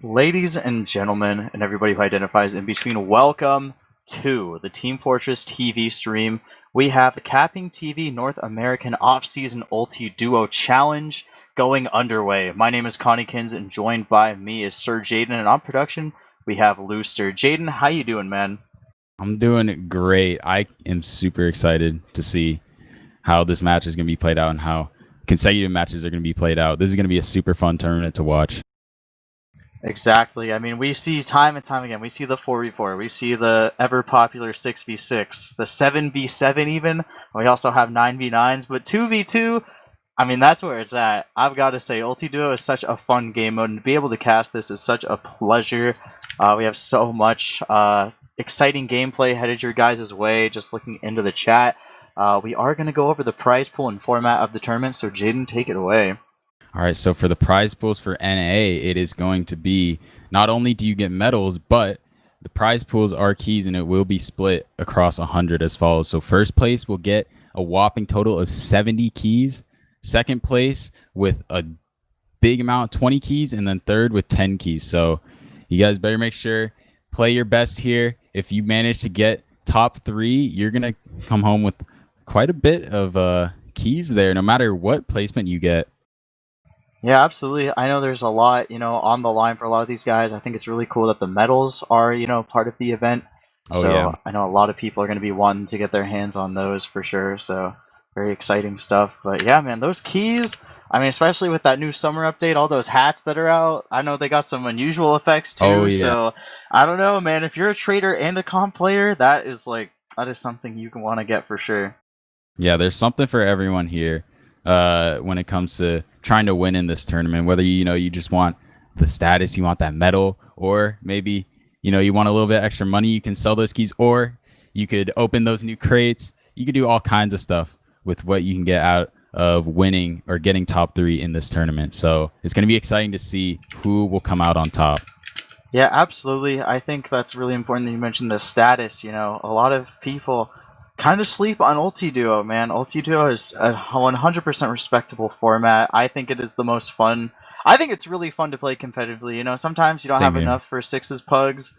Ladies and gentlemen, and everybody who identifies in between, welcome to the Team Fortress TV stream. We have the CappingTV North American Off-Season Ultiduo Challenge going underway. My name is Connykins, and joined by me is Sir Jaden, and on production, we have Looster. Jaden, how you doing, man? I'm doing great. I am super excited to see how this match is going to be played out and how consecutive matches are going to be played out. This is going to be a super fun tournament to watch. Exactly. I mean, we see time and time again. We see the 4v4. We see the ever-popular 6v6, the 7v7 even. We also have 9v9s, but 2v2, I mean, that's where it's at. I've got to say, Ultiduo is such a fun game mode, and to be able to cast this is such a pleasure. We have so much exciting gameplay headed your guys' way, just looking into the chat. We are going to go over the prize pool and format of the tournament, so Jaden, take it away. All right, so for the prize pools for NA, it is going to be not only do you get medals, but the prize pools are keys, and it will be split across 100 as follows. So first place will get a whopping total of 70 keys, second place with a big amount, 20 keys, and then third with 10 keys. So you guys better make sure, play your best here. If you manage to get top 3, you're going to come home with quite a bit of keys there, no matter what placement you get. Yeah, absolutely. I know there's a lot, on the line for a lot of these guys. I think it's really cool that the medals are, part of the event. So yeah. I know a lot of people are going to be wanting to get their hands on those for sure. So very exciting stuff. But yeah, man, those keys, I mean, especially with that new summer update, all those hats that are out, I know they got some unusual effects too. Oh, yeah. So I don't know, man. If you're a trader and a comp player, that is something you can want to get for sure. Yeah, there's something for everyone here when it comes to trying to win in this tournament, whether you just want the status, you want that medal, or maybe you want a little bit extra money, you can sell those keys, or you could open those new crates. You could do all kinds of stuff with what you can get out of winning or getting top 3 in this tournament. So it's going to be exciting to see who will come out on top. Yeah, absolutely. I think that's really important that you mentioned the status. A lot of people kind of sleep on Ultiduo, man. Ultiduo is a 100% respectable format. I think it is the most fun. I think it's really fun to play competitively. Sometimes you don't have enough for 6's pugs.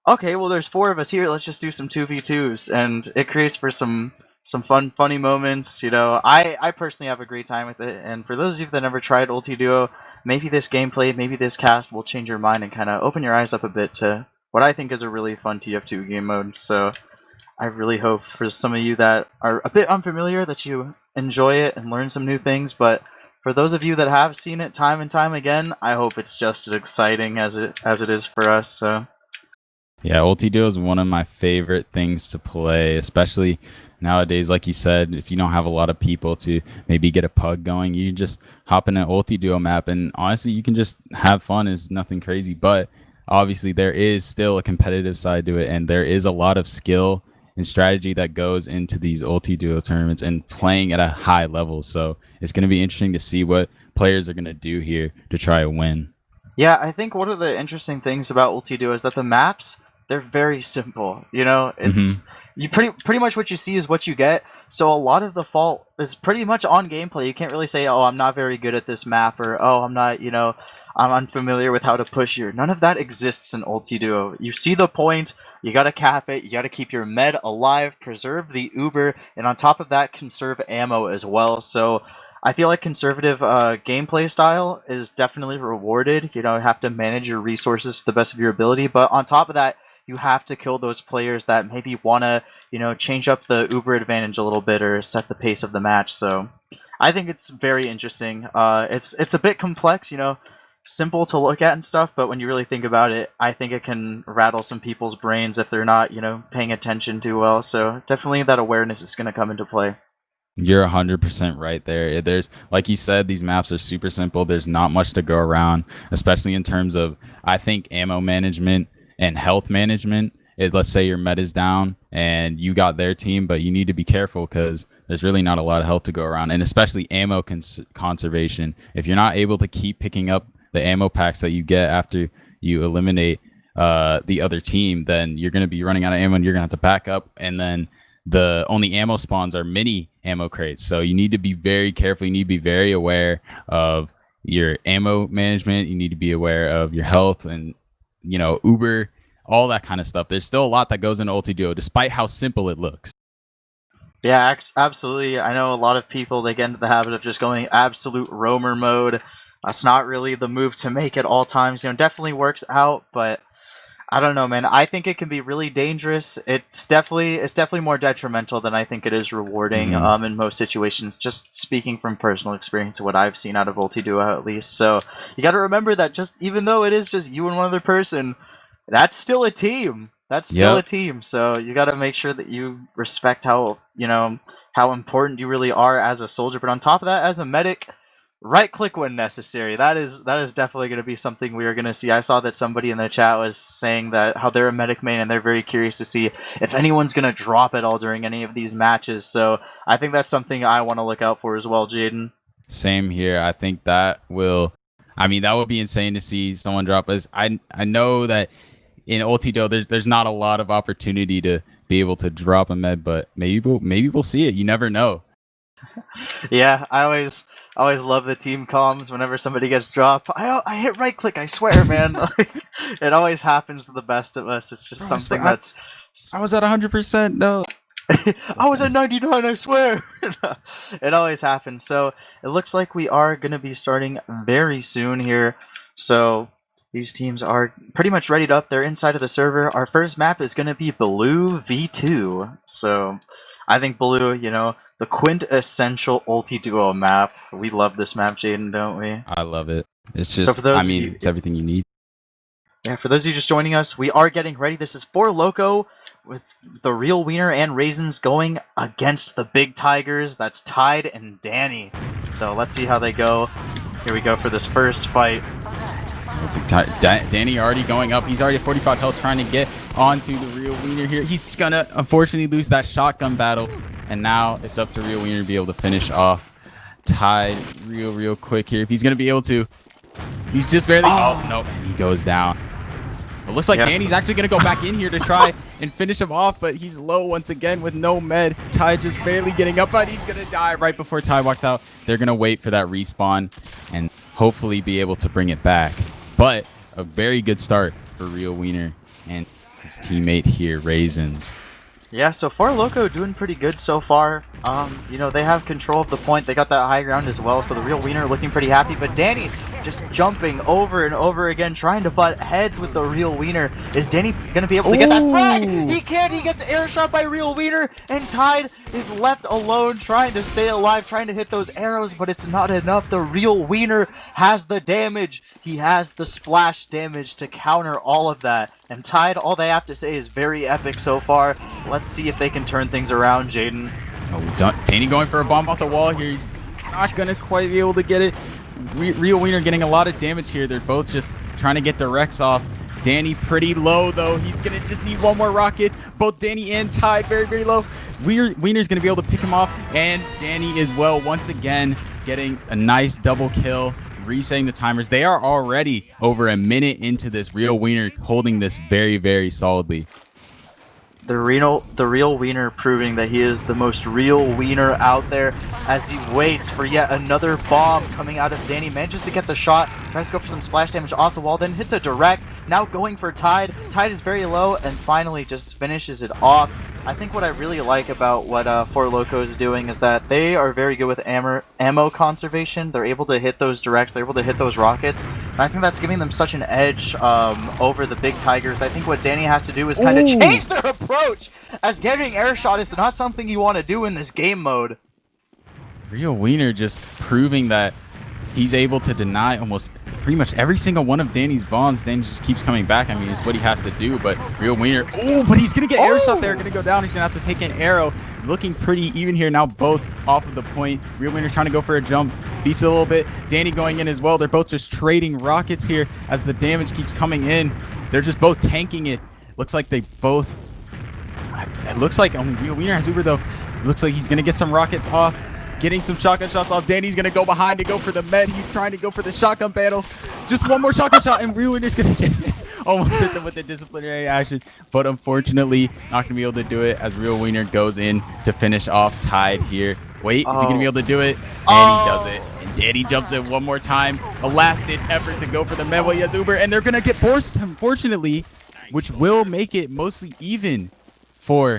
Okay, well, there's 4 of us here. Let's just do some 2v2s, and it creates for some fun, funny moments. I personally have a great time with it, and for those of you that never tried Ultiduo, maybe this gameplay, maybe this cast will change your mind and kind of open your eyes up a bit to what I think is a really fun TF2 game mode. So I really hope for some of you that are a bit unfamiliar that you enjoy it and learn some new things, but for those of you that have seen it time and time again, I hope it's just as exciting as it is for us. So yeah, Ultiduo is one of my favorite things to play, especially nowadays. Like you said, if you don't have a lot of people to maybe get a pug going, you just hop in an Ultiduo map, and honestly, you can just have fun. It's nothing crazy, but obviously there is still a competitive side to it, and there is a lot of skill and strategy that goes into these Ultiduo tournaments and playing at a high level. So it's going to be interesting to see what players are going to do here to try to win. Yeah, I think one of the interesting things about Ultiduo is that the maps, they're very simple. It's you pretty much what you see is what you get. So a lot of the fault is pretty much on gameplay. You can't really say, oh, I'm not very good at this map, or oh, I'm not, I'm unfamiliar with how to push here. None of that exists in Ultiduo. You see the point, you gotta cap it, you gotta keep your med alive, preserve the Uber, and on top of that, conserve ammo as well. So I feel like conservative gameplay style is definitely rewarded. You have to manage your resources to the best of your ability, but on top of that, you have to kill those players that maybe want to, change up the Uber advantage a little bit or set the pace of the match. So I think it's very interesting. It's a bit complex, simple to look at and stuff, but when you really think about it, I think it can rattle some people's brains if they're not, paying attention too well. So definitely that awareness is going to come into play. You're 100% right there. There's, like you said, these maps are super simple. There's not much to go around, especially in terms of, I think, ammo management and health management. Let's say your meta's down and you got their team, but you need to be careful because there's really not a lot of health to go around, and especially ammo conservation. If you're not able to keep picking up the ammo packs that you get after you eliminate the other team, then you're going to be running out of ammo and you're going to have to back up, and then the only ammo spawns are mini ammo crates. So you need to be very careful. You need to be very aware of your ammo management. You need to be aware of your health and, you know, Uber, all that kind of stuff. There's still a lot that goes into Ultiduo, despite how simple it looks. Yeah, absolutely. I know a lot of people, they get into the habit of just going absolute roamer mode. That's not really the move to make at all times. You know, definitely works out, but I don't know, man. I think it can be really dangerous. It's definitely more detrimental than I think it is rewarding. In most situations, just speaking from personal experience of what I've seen out of Ultiduo at least. So you got to remember that just even though it is just you and one other person, that's still a team. That's still a team. So you got to make sure that you respect how, you know, how important you really are as a soldier. But on top of that, as a medic, right click when necessary. That is definitely going to be something we are going to see. I saw that somebody in the chat was saying that how they're a medic main and they're very curious to see if anyone's going to drop at all during any of these matches. So I think that's something I want to look out for as well, Jaden. Same here. I think that will, I mean, that would be insane to see someone drop us. I know that in Ultiduo, there's not a lot of opportunity to be able to drop a med, but maybe we'll see it. You never know. Yeah, I always love the team comms whenever somebody gets dropped. I hit right click, I swear, man. It always happens to the best of us. It's just something that's... I was at 100%, no. I was at 99, I swear. It always happens. So it looks like we are going to be starting very soon here. So these teams are pretty much readied up. They're inside of the server. Our first map is going to be Blue V2. So I think Blue, you know, the quintessential Ultiduo map. We love this map, Jaden, don't we? I love it. It's just, So for those I mean, it's everything you need. Yeah, for those of you just joining us, we are getting ready. This is For Loco with the Real Wiener and Raisins going against the Big Tigers. That's Tide and Danny. So let's see how they go. Here we go for this first fight. Danny already going up. He's already at 45 health trying to get onto the Real Wiener here. He's going to unfortunately lose that shotgun battle. And now it's up to Real Wiener to be able to finish off Tide real quick here. If he's going to be able to. He's just barely. Oh, no. And he goes down. It looks like Danny's actually going to go back in here to try and finish him off, but he's low once again with no med. Ty just barely getting up, but he's going to die right before Ty walks out. They're going to wait for that respawn and hopefully be able to bring it back. But a very good start for Real Wiener and his teammate here, Raisins. Yeah, so For Loco doing pretty good so far. You know, they have control of the point. They got that high ground as well, so the Real Wiener looking pretty happy. But Danny just jumping over and over again, trying to butt heads with the Real Wiener. Is Danny going to be able to get that frag? He can't. He gets air shot by Real Wiener, and Tide is left alone trying to stay alive, trying to hit those arrows, but it's not enough. The Real Wiener has the damage. He has the splash damage to counter all of that. And Tide, all they have to say is very epic so far. Let's see if they can turn things around, Jaden. Oh, Danny going for a bomb off the wall here. He's not going to quite be able to get it. Real Wiener getting a lot of damage here. They're both just trying to get the Rex off. Danny pretty low, though. He's going to just need one more rocket. Both Danny and Tide very low. Wiener's going to be able to pick him off. And Danny as well, once again, getting a nice double kill. Resetting the timers. They are already over a minute into this. Real Wiener holding this very solidly. The real Wiener proving that he is the most real Wiener out there as he waits for yet another bomb coming out of Danny. Manages to get the shot, tries to go for some splash damage off the wall, then hits a direct. Now going for Tide. Tide is very low and finally just finishes it off. I think what I really like about what For Loco is doing is that they are very good with ammo conservation. They're able to hit those directs, they're able to hit those rockets, and I think that's giving them such an edge over the Big Tigers. I think what Danny has to do is kind of change their approach, as getting air shot is not something you want to do in this game mode. Real Wiener just proving that he's able to deny almost pretty much every single one of Danny's bombs. Danny just keeps coming back. I mean, it's what he has to do, but Real Wiener, but he's going to get air shot there, going to go down. He's going to have to take an arrow. Looking pretty even here now, both off of the point. Real Wiener trying to go for a jump, beats it a little bit. Danny going in as well. They're both just trading rockets here as the damage keeps coming in. They're just both tanking it. Looks like they both, it looks like only Real Wiener has Uber though. It looks like he's going to get some rockets off. Getting some shotgun shots off. Danny's going to go behind to go for the med. He's trying to go for the shotgun battle. Just one more shotgun shot, and Real Wiener's going to get it. Almost hits him with the disciplinary action, but unfortunately not going to be able to do it as Real Wiener goes in to finish off Tide here. Wait, is he going to be able to do it? And he does it. And Danny jumps in one more time. A last-ditch effort to go for the medway as Uber, and they're going to get forced, unfortunately, which will make it mostly even for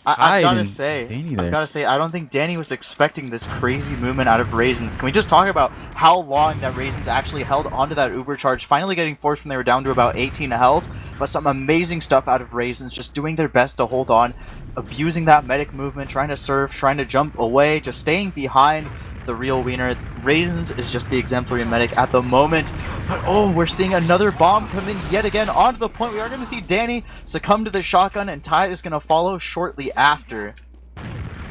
I gotta Danny there. say, I don't think Danny was expecting this crazy movement out of Raisins. Can we just talk about how long that Raisins actually held onto that Uber charge, finally getting forced when they were down to about 18 health, but some amazing stuff out of Raisins, just doing their best to hold on, abusing that medic movement, trying to surf, trying to jump away, just staying behind the real wiener. Raisins is just the exemplary medic at the moment. But oh, we're seeing another bomb come in yet again onto the point. We are going to see Danny succumb to the shotgun, and Tide is going to follow shortly after.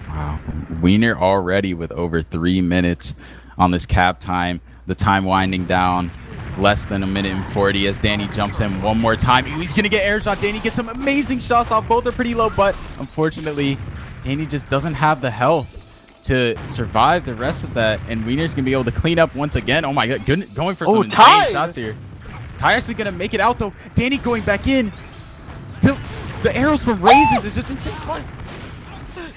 Wow. Wiener already with over 3 minutes on this cap time. The time winding down. Less than a minute and 40 as Danny jumps in one more time. He's going to get air shot. Danny gets some amazing shots off. Both are pretty low, but unfortunately, Danny just doesn't have the health to survive the rest of that, and Wiener's gonna be able to clean up once again. Oh my god, going for some insane shots here. Ty actually gonna make it out though. Danny going back in. The arrows from Raisins is just insane.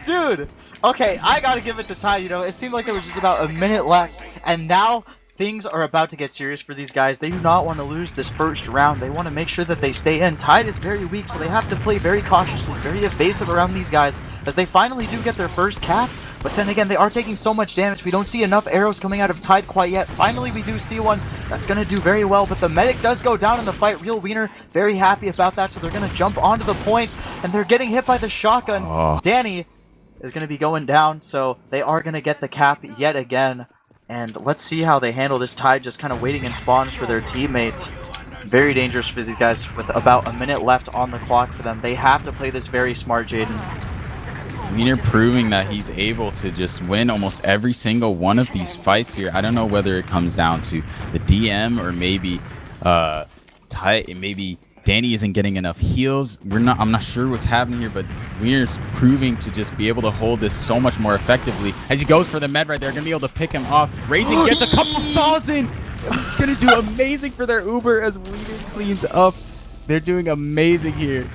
Dude, okay, I gotta give it to Ty. You know, it seemed like there was just about a minute left, and now things are about to get serious for these guys. They do not want to lose this first round. They want to make sure that they stay in. Tide is very weak, so they have to play very cautiously, very evasive around these guys as they finally do get their first cap. But then again, they are taking so much damage. We don't see enough arrows coming out of Tide quite yet. Finally, we do see one that's going to do very well. But the medic does go down in the fight. Real Wiener very happy about that. So they're going to jump onto the point. And they're getting hit by the shotgun. Oh. Danny is going to be going down. So they are going to get the cap yet again. And let's see how they handle this. Tide just kind of waiting in spawns for their teammates. Very dangerous for these guys with about a minute left on the clock for them. They have to play this very smart, Jaden. Wiener proving that he's able to just win almost every single one of these fights here. I don't know whether it comes down to the DM or maybe maybe Danny isn't getting enough heals. I'm not sure what's happening here, but Wiener's proving to just be able to hold this so much more effectively. As he goes for the med right there, gonna be able to pick him off. Raising gets a couple saws in. Gonna do amazing for their Uber as Wiener cleans up. They're doing amazing here.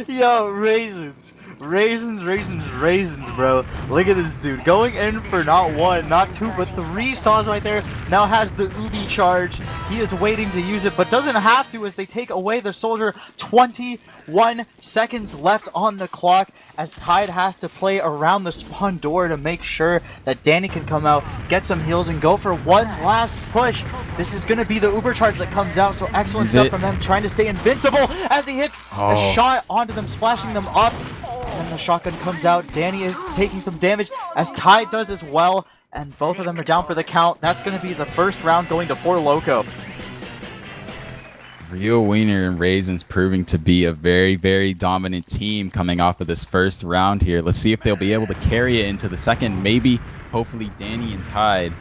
Yo, Raisins, bro. Look at this dude going in for not one, not two, but 3 saws right there. Now has the Ubi charge. He is waiting to use it, but doesn't have to as they take away the soldier. 21 seconds left on the clock as Tide has to play around the spawn door to make sure that Danny can come out, get some heals, and go for one last push. This is going to be the Uber charge that comes out, so excellent stuff from them, trying to stay invincible as he hits a shot onto them, splashing them up. And then the shotgun comes out. Danny is taking some damage as Tide does as well, and both of them are down for the count. That's going to be the first round going to 4 Loco. Real Wiener and Raisins proving to be a very, very dominant team coming off of this first round here. Let's see if they'll be able to carry it into the second. Maybe, hopefully, Danny and Tide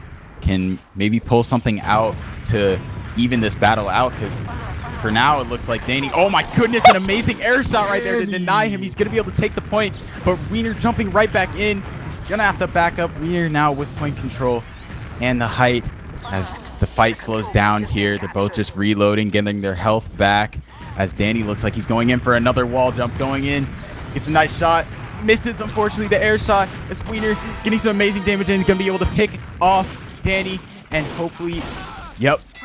can maybe pull something out to even this battle out, because for now it looks like Danny, oh my goodness, an amazing air shot right there to deny him. He's going to be able to take the point, but Wiener jumping right back in. He's going to have to back up. Wiener now with point control and the height as the fight slows down here. They're both just reloading, getting their health back as Danny looks like he's going in for another wall jump. Going in, gets a nice shot, misses unfortunately the air shot as Wiener getting some amazing damage, and he's going to be able to pick off Danny and hopefully,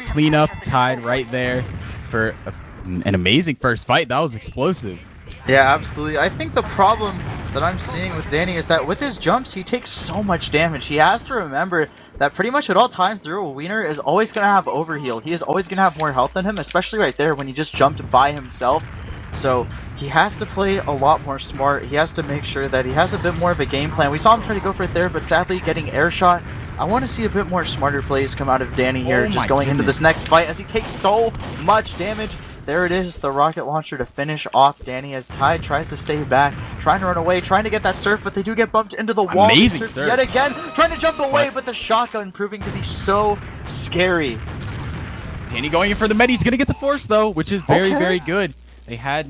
clean up Tide right there for an amazing first fight. That was explosive. Yeah, absolutely. I think the problem that I'm seeing with Danny is that with his jumps, he takes so much damage. He has to remember that pretty much at all times, the real Wiener is always going to have overheal. He is always going to have more health than him, especially right there when he just jumped by himself. So he has to play a lot more smart. He has to make sure that he has a bit more of a game plan. We saw him try to go for it there, but sadly getting air shot. I want to see a bit more smarter plays come out of Danny here, just going into this next fight as he takes so much damage. There it is, the rocket launcher to finish off Danny as Tide tries to stay back, trying to run away, trying to get that surf, but they do get bumped into the wall. Amazing surf. Yet again, trying to jump away, but the shotgun proving to be so scary. Danny going in for the med. He's going to get the force though, which is very, very good. They had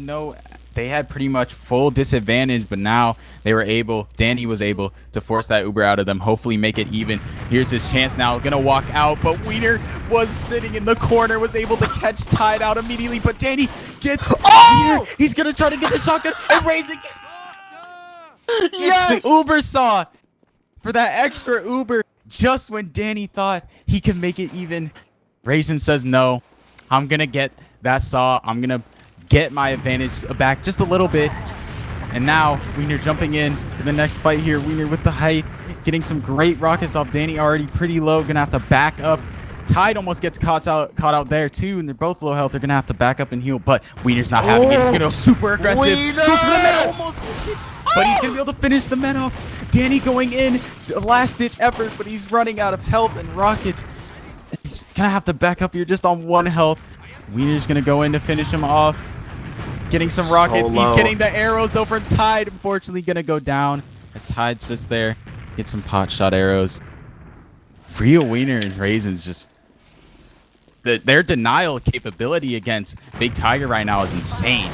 pretty much full disadvantage, but now Danny was able to force that Uber out of them, hopefully make it even. Here's his chance now, gonna walk out, but Wiener was sitting in the corner, was able to catch Tide out immediately, but Danny gets Wiener. He's gonna try to get the shotgun and raising it. Yes! The Uber saw for that extra Uber. just when Danny thought he could make it even, Raisin says no. I'm gonna get that saw. I'm gonna get my advantage back just a little bit. And now Wiener jumping in for the next fight here. Wiener with the height, getting some great rockets off. Danny already pretty low, gonna have to back up. Tide almost gets caught out there too, and they're both low health. They're gonna have to back up and heal, but Wiener's not having it. He's gonna go super aggressive. Wiener! Goes for the meta, almost hits it, but he's gonna be able to finish the meta off. Danny going in, last ditch effort, but he's running out of health and rockets. He's gonna have to back up here just on 1 health. Wiener's gonna go in to finish him off. Getting some rockets. He's getting the arrows though from Tide. Unfortunately, gonna go down as Tide sits there. Get some pot shot arrows. Real Wiener and Raisins just their denial capability against Big Tiger right now is insane.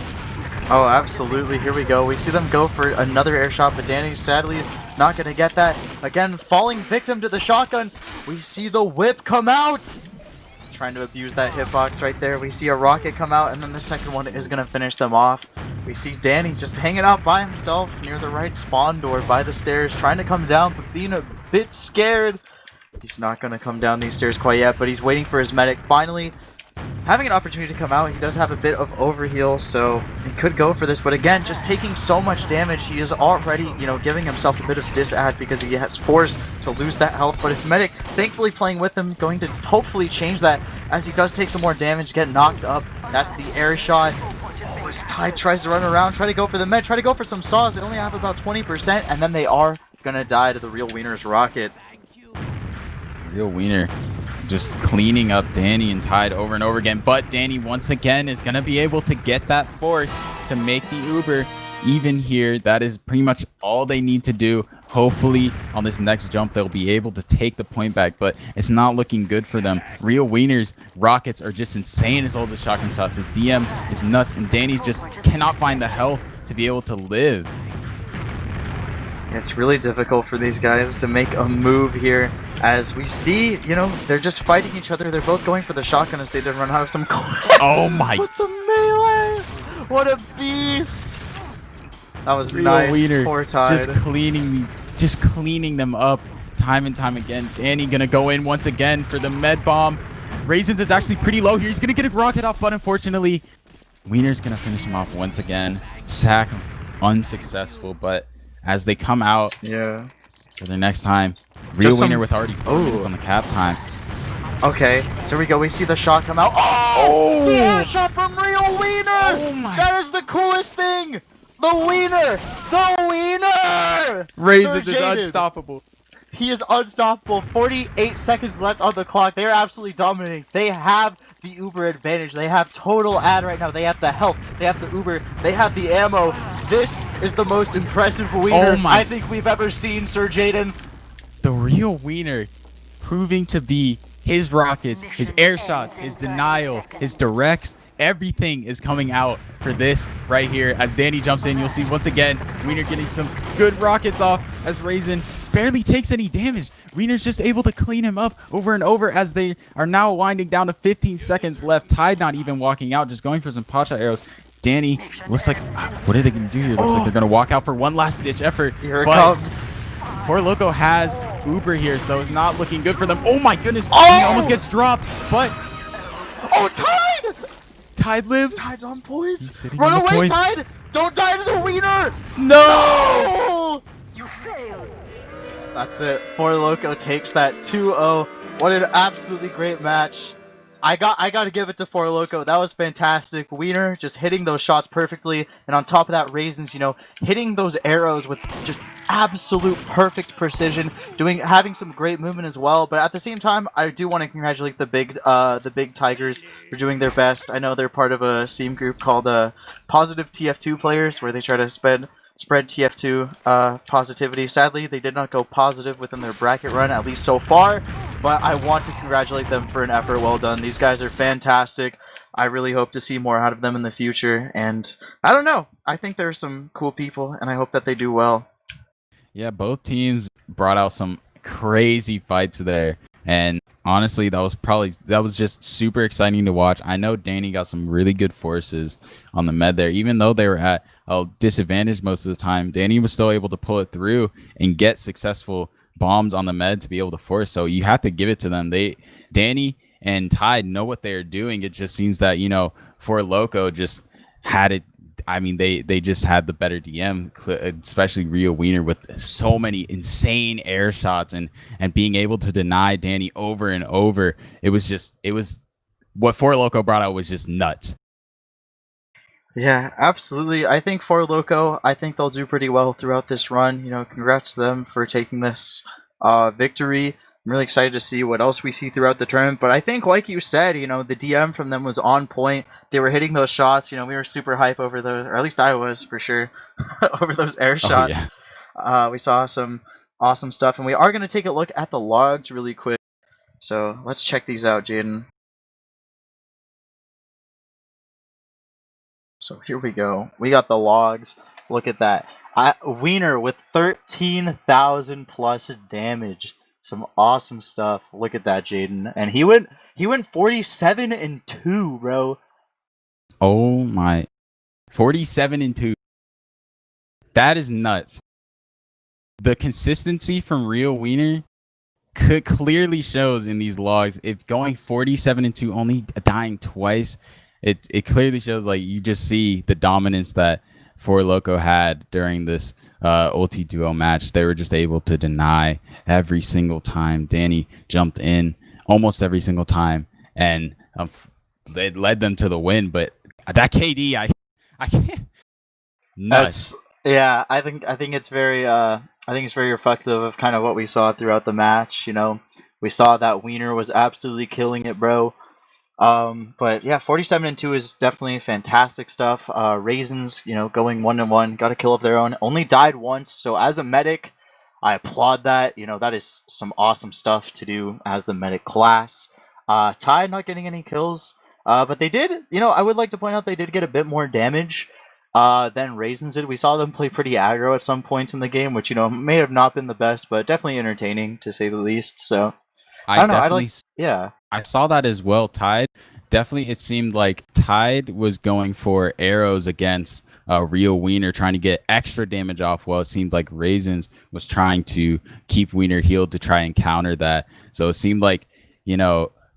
Oh, absolutely. Here we go. We see them go for another air shot, but Danny's sadly not going to get that. Again, falling victim to the shotgun. We see the whip come out. Trying to abuse that hitbox right there. We see a rocket come out, and then the second one is going to finish them off. We see Danny just hanging out by himself near the right spawn door by the stairs, trying to come down, but being a bit scared. He's not going to come down these stairs quite yet, but he's waiting for his medic. Finally, having an opportunity to come out. He does have a bit of overheal, so he could go for this. But again, just taking so much damage, he is already, giving himself a bit of disad because he has forced to lose that health. But his medic, thankfully playing with him, going to hopefully change that as he does take some more damage, get knocked up. That's the air shot. Oh, his Tide tries to run around, try to go for the med, try to go for some saws. They only have about 20%, and then they are going to die to the Real Wiener's rocket. Real Wiener just cleaning up Danny and Tide over and over again, but Danny once again is going to be able to get that force to make the Uber even here. That is pretty much all they need to do. Hopefully on this next jump they'll be able to take the point back, but it's not looking good for them. Real Wiener's rockets are just insane as well as the shotgun shots. His DM is nuts, and Danny's just cannot find the health to be able to live. It's really difficult for these guys to make a move here. As we see, they're just fighting each other. They're both going for the shotgun as they did run out of some clip. Oh my! With the melee! What a beast! That was Real nice. Wiener Poor Tide. just cleaning them up time and time again. Danny gonna go in once again for the med bomb. Raisins is actually pretty low here. He's gonna get a rocket off, but unfortunately, Wiener's gonna finish him off once again. Sack unsuccessful, but as they come out for their next time, Real Wiener with already 4 minutes on the cap time. Okay, so here we go. We see the shot come out. Oh! The air shot from Real Wiener! Oh my! That is the coolest thing! The Wiener! The Wiener! Raisins is unstoppable. He is unstoppable. 48 seconds left on the clock. They are absolutely dominating. They have the Uber advantage. They have total ad right now. They have the health. They have the Uber. They have the ammo. This is the most impressive Wiener I think we've ever seen, Sir Jaden. The Real Wiener proving to be his rockets, his air shots, his denial, his directs. Everything is coming out for this right here. As Danny jumps in, you'll see once again Wiener getting some good rockets off as Raisin barely takes any damage. Wiener's just able to clean him up over and over as they are now winding down to 15 seconds left. Tide not even walking out, just going for some pot shot arrows. Danny looks like, what are they going to do here? Looks like they're going to walk out for one last ditch effort. Here it comes. Four Loco has Uber here, so it's not looking good for them. Oh my goodness, he almost gets dropped, but... Oh, Tide! Tide lives. Tide's on point. Run away, Tide! Don't die to the Wiener! No! You failed. That's it. Four Loco takes that 2-0. What an absolutely great match. I got to give it to Four Loco. That was fantastic. Wiener just hitting those shots perfectly, and on top of that, Raisins, hitting those arrows with just absolute perfect precision, having some great movement as well. But at the same time, I do want to congratulate the big Tigers for doing their best. I know they're part of a Steam group called Positive TF2 Players, where they try to spread TF2 positivity. Sadly, they did not go positive within their bracket run, at least so far, but I want to congratulate them for an effort well done. These guys are fantastic. I really hope to see more out of them in the future, and I don't know. I think they're some cool people, and I hope that they do well. Yeah, both teams brought out some crazy fights there. And honestly, that was just super exciting to watch. I know Danny got some really good forces on the med there. Even though they were at a disadvantage most of the time, Danny was still able to pull it through and get successful bombs on the med to be able to force. So you have to give it to them. Danny and Tide know what they're doing. It just seems that, For Loco just had it. I mean, they just had the better DM, especially Rio Wiener with so many insane air shots and being able to deny Danny over and over. It was what Four Loco brought out was just nuts. Yeah, absolutely. I think for Loco, I think they'll do pretty well throughout this run. Congrats to them for taking this victory. I'm really excited to see what else we see throughout the tournament. But I think, like you said, the DM from them was on point. They were hitting those shots. We were super hype over those, or at least I was for sure, over those air shots. Oh, yeah. We saw some awesome stuff, and we are going to take a look at the logs really quick. So let's check these out, Jaden. So here we go. We got the logs. Look at that. Wiener with 13,000 plus damage. Some awesome stuff. Look at that, Jaden. And he went 47-2, bro. Oh my. 47-2. That is nuts. The consistency from Rio Wiener clearly shows in these logs. If going 47-2, only dying twice, it clearly shows, like, you just see the dominance that Four Loco had during this Ultiduo match. They were just able to deny every single time. Danny jumped in almost every single time, and it led them to the win. But that KD, I can't. Nuts. Yeah, I think it's very reflective of kind of what we saw throughout the match. We saw that Wiener was absolutely killing it, bro. But yeah, 47-2 is definitely fantastic stuff. Raisins, going 1-1, got a kill of their own. Only died once, so as a medic, I applaud that. That is some awesome stuff to do as the medic class. Tide not getting any kills, but they did. I would like to point out they did get a bit more damage than Raisins did. We saw them play pretty aggro at some points in the game, which may have not been the best, but definitely entertaining to say the least. So I don't know. Yeah. I saw that as well. Tide, definitely, it seemed like Tide was going for arrows against Rio Wiener, trying to get extra damage off, while it seemed like Raisins was trying to keep Wiener healed to try and counter that. So it seemed like,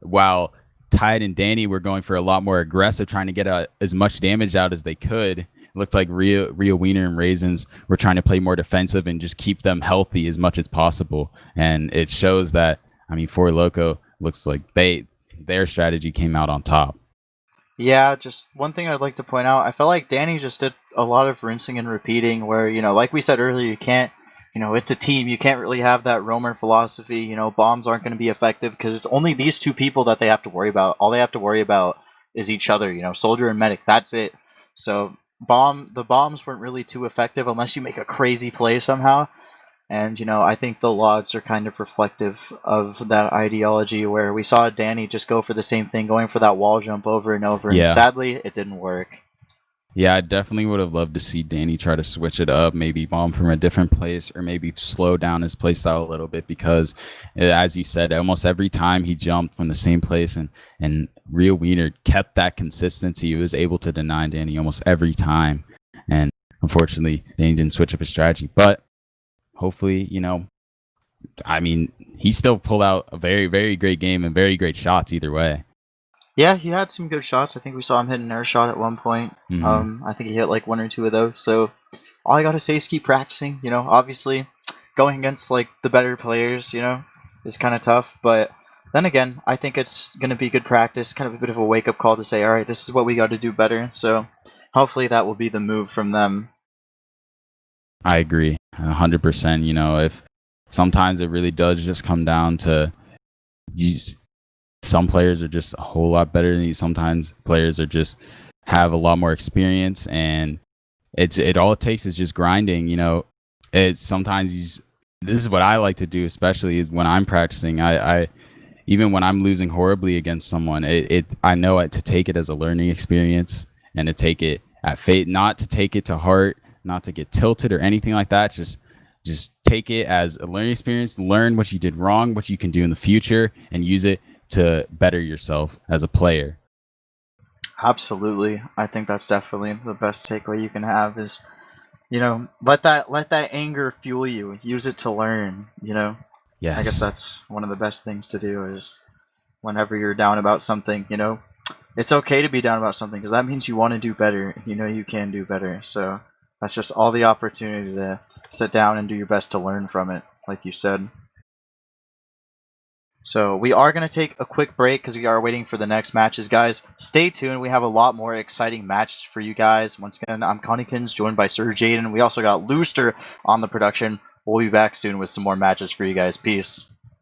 while Tide and Danny were going for a lot more aggressive, trying to get as much damage out as they could, it looked like Rio Wiener and Raisins were trying to play more defensive and just keep them healthy as much as possible. And it shows that, Four Loco looks like their strategy came out on top. Yeah, just one thing I'd like to point out, I felt like Danny just did a lot of rinsing and repeating where, like we said earlier, you can't, it's a team. You can't really have that roamer philosophy. Bombs aren't going to be effective because it's only these two people that they have to worry about. All they have to worry about is each other, soldier and medic. That's it. So the bombs weren't really too effective unless you make a crazy play somehow. And, I think the logs are kind of reflective of that ideology where we saw Danny just go for the same thing, going for that wall jump over and over. Yeah. And sadly, it didn't work. Yeah, I definitely would have loved to see Danny try to switch it up, maybe bomb from a different place or maybe slow down his playstyle a little bit because, as you said, almost every time he jumped from the same place and Rio Wiener kept that consistency. He was able to deny Danny almost every time. And unfortunately, Danny didn't switch up his strategy. But hopefully, he still pulled out a very, very great game and very great shots either way. Yeah, he had some good shots. I think we saw him hit an air shot at one point. Mm-hmm. I think he hit like one or two of those. So all I gotta say is keep practicing. Obviously going against like the better players, is kind of tough. But then again, I think it's gonna be good practice, kind of a bit of a wake up call to say, all right, this is what we got to do better. So hopefully that will be the move from them. I agree 100%. If sometimes it really does just come down to some players are just a whole lot better than you. Sometimes players are just have a lot more experience, and all it takes is just grinding. It's sometimes this is what I like to do, especially is when I'm practicing. I even when I'm losing horribly against someone, I know to take it as a learning experience and to take it at fate, not to take it to heart, not to get tilted or anything like that. Just take it as a learning experience, learn what you did wrong, what you can do in the future, and use it to better yourself as a player. Absolutely. I think that's definitely the best takeaway you can have is you know, let that anger fuel you. Use it to learn. You know, I guess Yes. that's one of the best things to do is whenever you're down about something. You know, it's okay to be down about something because that means you want to do better. You know, you can do better. So that's just all the opportunity to sit down and do your best to learn from it, like you said. So we are going to take a quick break because we are waiting for the next matches, guys. Stay tuned. We have a lot more exciting matches for you guys. Once again, I'm Connikins, joined by Sir Jaden. We also got Looster on the production. We'll be back soon with some more matches for you guys. Peace.